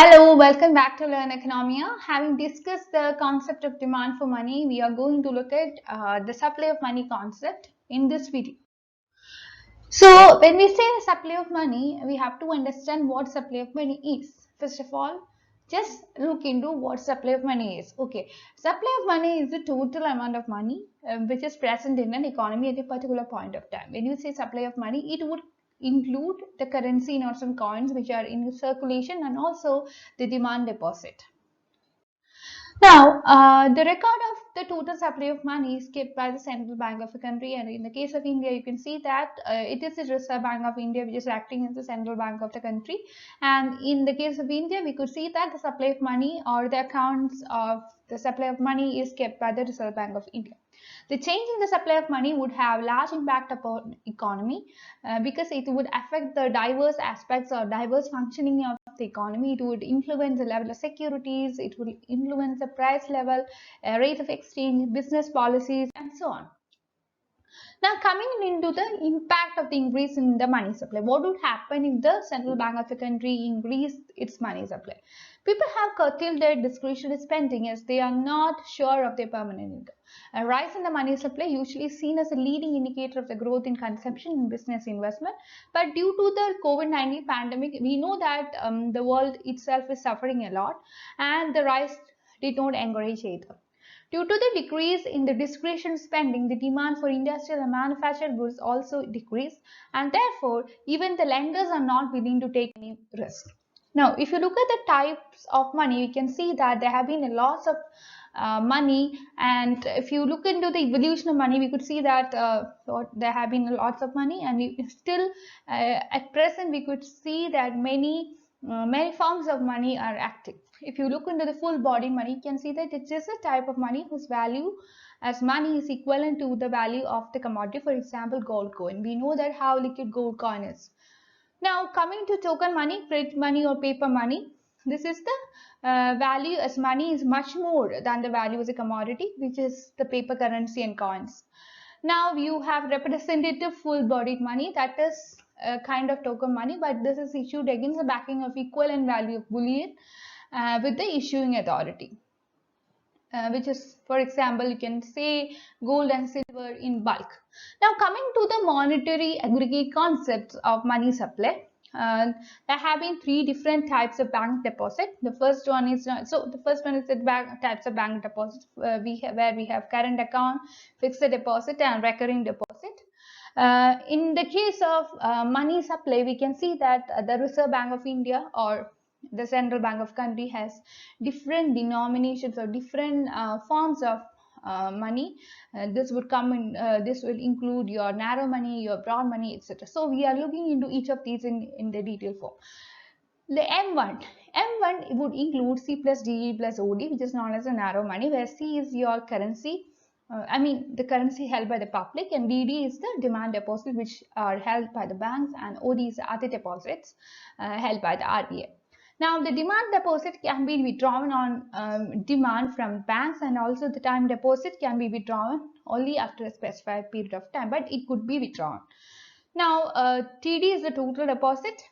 Hello, welcome back to Learn Economia. Having discussed the concept of demand for money, we are going to look at the supply of money concept in this video. So, when we say the supply of money, we have to understand what supply of money is. First of all, just look into what supply of money is. Okay, supply of money is the total amount of money which is present in an economy at a particular point of time. When you say supply of money, it would include the currency notes and coins which are in circulation and also the demand deposit. Now, the record of the total supply of money is kept by the central bank of the country, and in the case of India, you can see that it is the Reserve Bank of India which is acting as the central bank of the country. And in the case of India, we could see that the supply of money or the accounts of the supply of money is kept by the Reserve Bank of India. The change in the supply of money would have large impact upon economy because it would affect the diverse aspects or diverse functioning of the economy. It would influence the level of securities, it would influence the price level, rate of exchange, business policies, and so on. Now, coming into the impact of the increase in the money supply, what would happen if the central bank of the country increased its money supply? People have curtailed their discretionary spending as they are not sure of their permanent income. A rise in the money supply usually seen as a leading indicator of the growth in consumption and business investment. But due to the COVID-19 pandemic, we know that the world itself is suffering a lot, and the rise did not encourage either. Due to the decrease in the discretionary spending, the demand for industrial and manufactured goods also decreased, and therefore even the lenders are not willing to take any risk. Now, if you look at the types of money, you can see that there have been a loss of money, and if you look into the evolution of money, we could see that there have been lots of money, and still at present we could see that many forms of money are active. If you look into the full body money, you can see that it is a type of money whose value as money is equivalent to the value of the commodity. For example, gold coin. We know that how liquid gold coin is. Now, coming to token money, credit money or paper money, this is the value as money is much more than the value as a commodity, which is the paper currency and coins. Now, you have representative full-bodied money, that is a kind of token money, but this is issued against the backing of equivalent value of bullion with the issuing authority. Which is, for example, you can say gold and silver in bulk. Now, coming to the monetary aggregate concepts of money supply, there have been three different types of bank deposit. The first one is the types of bank deposit where we have current account, fixed deposit, and recurring deposit. In the case of money supply, we can see that the Reserve Bank of India or the central bank of country has different denominations or different forms of money. This would come in, this will include your narrow money, your broad money, etc. So we are looking into each of these in the detail form. The M1 would include C plus D plus OD, which is known as a narrow money, where C is your currency, the currency held by the public, and DD is the demand deposit, which are held by the banks, and OD is the other deposits held by the RBI. Now, the demand deposit can be withdrawn on demand from banks, and also the time deposit can be withdrawn only after a specified period of time, but it could be withdrawn. Now, TD is the total deposit,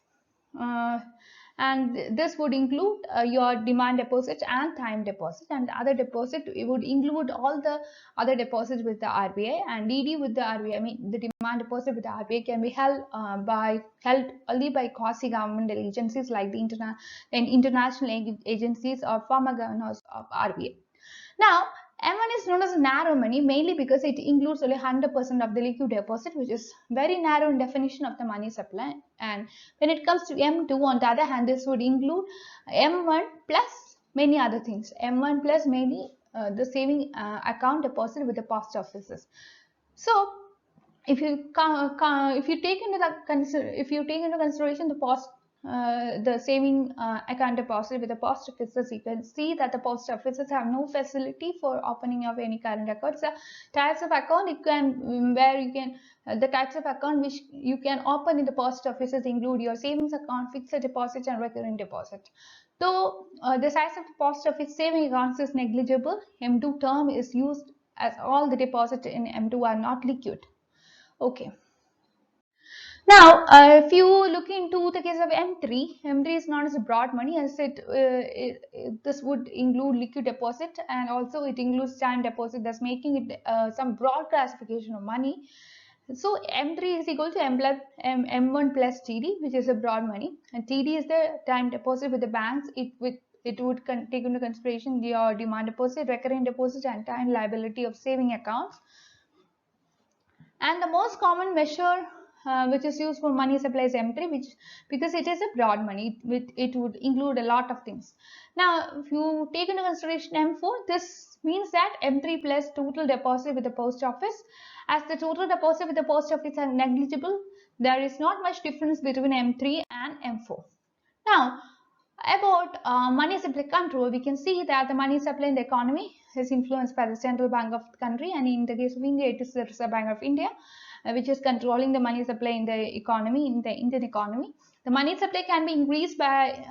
and this would include your demand deposit and time deposit, and the other deposit, it would include all the other deposits with the RBI, and DD with the RBI, the demand deposit with the RBI can be held only by quasi-governmental agencies like the international agencies or former governors of RBI. Now, M1 is known as narrow money mainly because it includes only 100% of the liquid deposit, which is very narrow in definition of the money supply. And when it comes to M2, on the other hand, this would include M1 plus many other things. M1 plus mainly the saving account deposit with the post offices. So, if you take into consideration the saving account deposit with the post offices, you can see that the post offices have no facility for opening of any current accounts. The types of account the types of account which you can open in the post offices include your savings account, fixed deposit, and recurring deposit. Though the size of the post office saving accounts is negligible, M2 term is used as all the deposits in M2 are not liquid. Okay. Now, if you look into the case of M3, M3 is known as broad money, as this would include liquid deposit, and also it includes time deposit, thus making it some broad classification of money. So M3 is equal to M1 plus TD, which is a broad money, and TD is the time deposit with the banks. It would take into consideration your demand deposit, recurring deposit, and time liability of saving accounts. And the most common measure which is used for money supply is M3, which because it is a broad money, it would include a lot of things. Now, if you take into consideration M4, this means that M3 plus total deposit with the post office. As the total deposit with the post office are negligible, there is not much difference between M3 and M4. Now, about money supply control, we can see that the money supply in the economy is influenced by the central bank of the country, and in the case of India, it is the Reserve Bank of India, which is controlling the money supply in the economy, in the Indian economy. The money supply can be increased by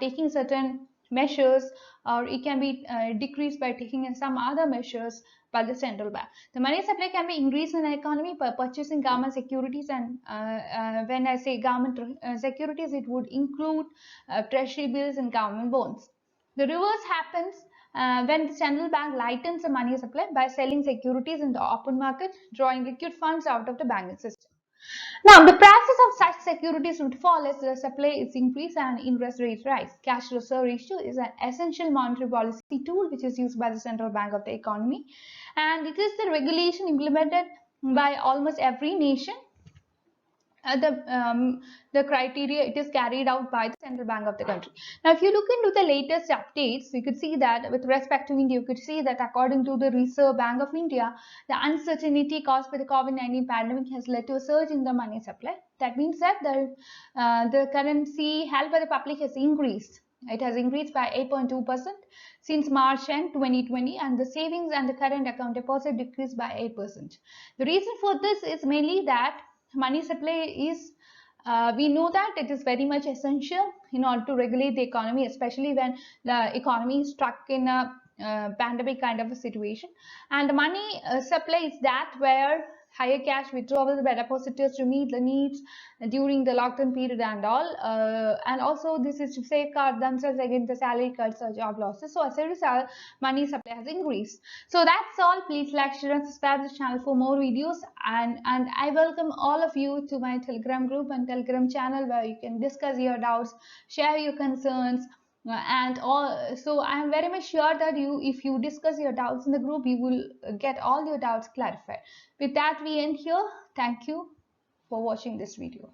taking certain measures, or it can be decreased by taking some other measures by the central bank. The money supply can be increased in the economy by purchasing government securities, and when I say government securities, it would include treasury bills and government bonds. The reverse happens when the central bank lightens the money supply by selling securities in the open market, drawing liquid funds out of the banking system. Now, the prices of such securities would fall as the supply is increased and interest rates rise. Cash reserve ratio is an essential monetary policy tool which is used by the central bank of the economy, and it is the regulation implemented by almost every nation. The criteria, it is carried out by the central bank of the country. Now, if you look into the latest updates, we could see that with respect to India, you could see that according to the Reserve Bank of India, the uncertainty caused by the COVID-19 pandemic has led to a surge in the money supply. That means that the currency held by the public has increased. It has increased by 8.2% since March end 2020, and the savings and the current account deposit decreased by 8%. The reason for this is mainly that money supply is we know that it is very much essential in order to regulate the economy, especially when the economy is stuck in a pandemic kind of a situation. And the money supply is that where higher cash withdrawals by depositors to meet the needs during the lockdown period and all, and also this is to safeguard themselves against the salary cuts or job losses. So as a result, money supply has increased. So that's all. Please like, share and subscribe to the channel for more videos, and I welcome all of you to my Telegram group and Telegram channel where you can discuss your doubts, share your concerns, and all. So I am very much sure that if you discuss your doubts in the group, you will get all your doubts clarified. With that, we end here. Thank you for watching this video.